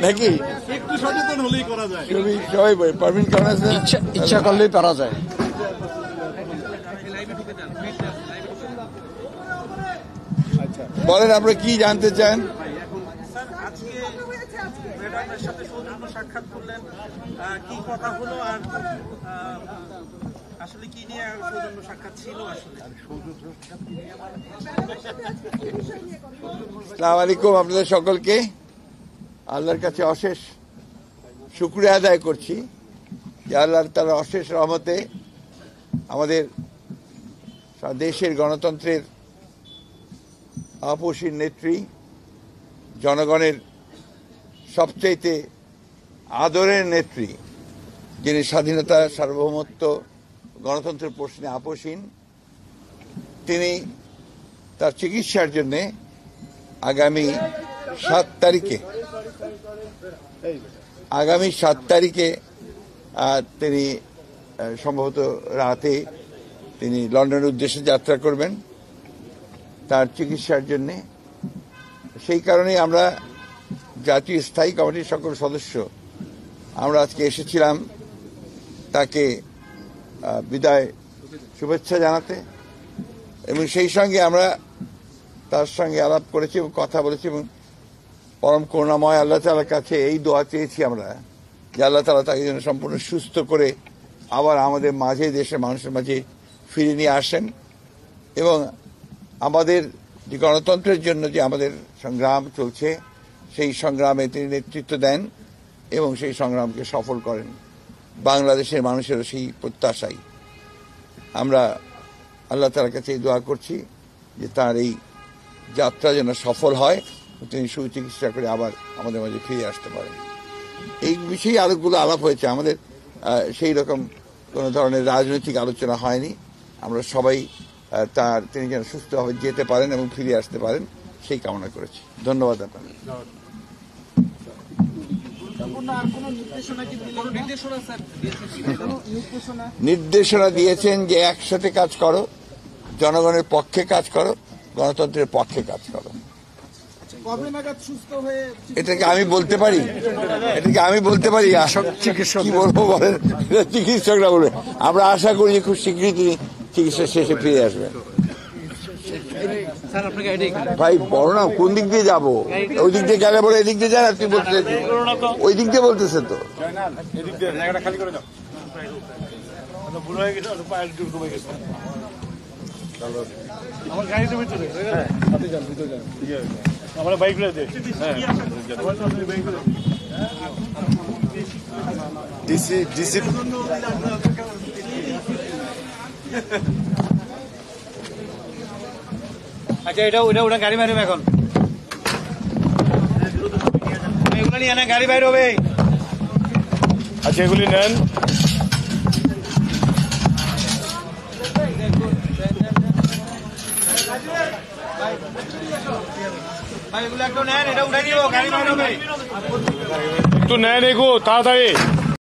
নাকি একটু সচেতন হলেই করা যায়। সবাই পারমিন কেমন আছে? ইচ্ছা করলেই পারা যায়। বলেন আপনারা কি জানতে চান? স্যার, আজকে ম্যাডামের সাথে সৌজন্য সাক্ষাৎ করলেন, কি কথা হলো আর আসলে কি নিয়ে সৌজন্য সাক্ষাৎ ছিল? আসলে আসসালামু আলাইকুম আপনাদের সকলকে। আল্লাহর কাছে অশেষ শুকরিয়া আদায় করছি যে আল্লাহর তার অশেষ রহমতে আমাদের দেশের গণতন্ত্রের আপসীর নেত্রী, জনগণের সবচাইতে আদরের নেত্রী, যিনি স্বাধীনতা, সার্বভৌমত্ব, গণতন্ত্রের প্রশ্নে আপসীন, তিনি তার চিকিৎসার জন্য আগামী 7 তারিখে তিনি সম্ভবত রাতে তিনি লন্ডনের উদ্দেশ্যে যাত্রা করবেন তার চিকিৎসার জন্য। সেই কারণে আমরা জাতীয় স্থায়ী কমিটির সকল সদস্য আমরা আজকে এসেছিলাম তাকে বিদায় শুভেচ্ছা জানাতে, এবং সেই সঙ্গে আমরা তার সঙ্গে আলাপ করেছি এবং কথা বলেছি, এবং পরম করুণাময় আল্লাহ তাআলার কাছে এই দোয়া চেয়েছি আমরা যে আল্লাহ তাআলা তাকে যেন সম্পূর্ণ সুস্থ করে আবার আমাদের মাঝে, দেশের মানুষের মাঝে ফিরে নিয়ে আসেন, এবং আমাদের যে গণতন্ত্রের জন্য যে আমাদের সংগ্রাম চলছে সেই সংগ্রামে তিনি নেতৃত্ব দেন এবং সেই সংগ্রামকে সফল করেন। বাংলাদেশের মানুষেরও সেই প্রত্যাশাই। আমরা আল্লাহ তাআলার কাছে এই দোয়া করছি যে তার এই যাত্রা যেন সফল হয়, তিনি সুচিকিৎসা করে আবার আমাদের মাঝে ফিরে আসতে পারেন। এই বিষয়ে আলোকগুলো আলাপ হয়েছে আমাদের, সেই রকম কোনো ধরনের রাজনৈতিক আলোচনা হয়নি। আমরা সবাই তিনি যেন সুস্থভাবে যেতে পারেন এবং ফিরে আসতে পারেন সেই কামনা করেছি। ধন্যবাদ আপনাদের। নির্দেশনা দিয়েছেন যে একসাথে কাজ করো, জনগণের পক্ষে কাজ করো, গণতন্ত্রের পক্ষে কাজ করো। এটাকে আমি বলতে পারি? কি বলবো বলেন? চিকিৎসকরা বলবে। আমরা আশা করি যে খুব শীঘ্রই তিনি চিকিৎসা শেষে ফিরে আসবেন। ভাই বলো না কোন দিক দিয়ে যাবো? ওই দিক দিয়ে গেলে বলে এদিক দিয়ে যান, আর তুই বলতে ওই দিক দিয়ে বলতেছে তো। আমার গাড়িতে ভিতরে আমরা বাইক রয়েছে আচ্ছা, এটা ওটা গাড়ি বাইরে এখন এগুলো নিয়ে না, গাড়ি বাইরে হবে। আচ্ছা, এগুলি নেন। একটু নেন এগো তাড়াতাড়ি।